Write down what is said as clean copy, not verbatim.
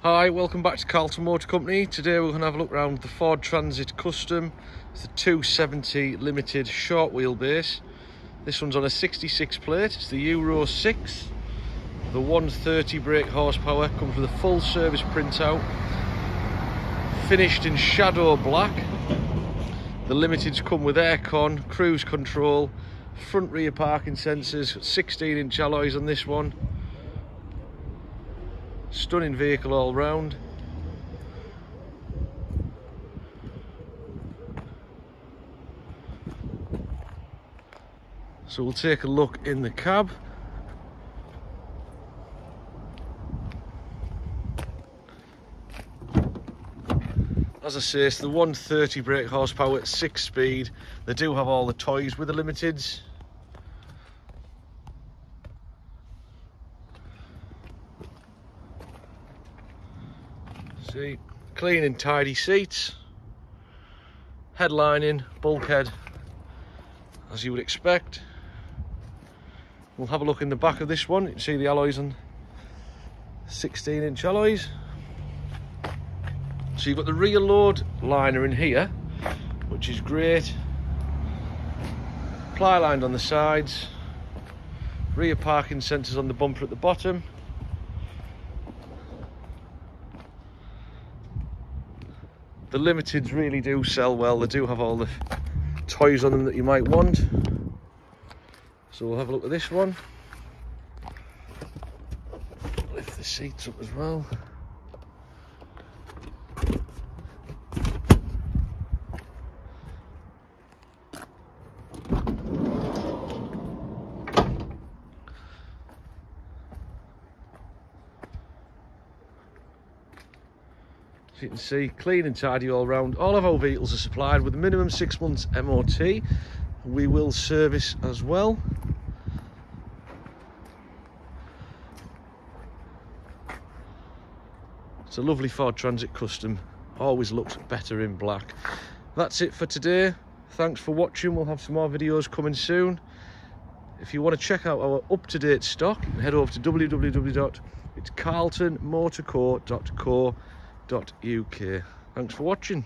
Hi, welcome back to Carlton Motor Company. Today we're going to have a look around the Ford Transit Custom. It's the 270 limited short wheelbase. This one's on a 66 plate. It's the Euro 6. The 130 brake horsepower. Comes with a full service printout. Finished in shadow black. The limiteds come with aircon, cruise control, front rear parking sensors, 16-inch alloys on this one. Stunning vehicle all round. So we'll take a look in the cab. As I say, it's the 130 brake horsepower, 6-speed. They do have all the toys with the limiteds. See, clean and tidy seats, headlining, bulkhead, as you would expect. We'll have a look in the back of this one. You can see the alloys on 16-inch alloys. So you've got the rear load liner in here, which is great. Ply lined on the sides, rear parking sensors on the bumper at the bottom. The limiteds really do sell well. They do have all the toys on them that you might want. So we'll have a look at this one. Lift the seats up as well. As you can see, clean and tidy all round. All of our vehicles are supplied with a minimum 6 months MOT. We will service as well. It's a lovely Ford Transit Custom. Always looks better in black. That's it for today. Thanks for watching. We'll have some more videos coming soon. If you want to check out our up-to-date stock, head over to www.carltonmotorco.co.uk. Thanks for watching.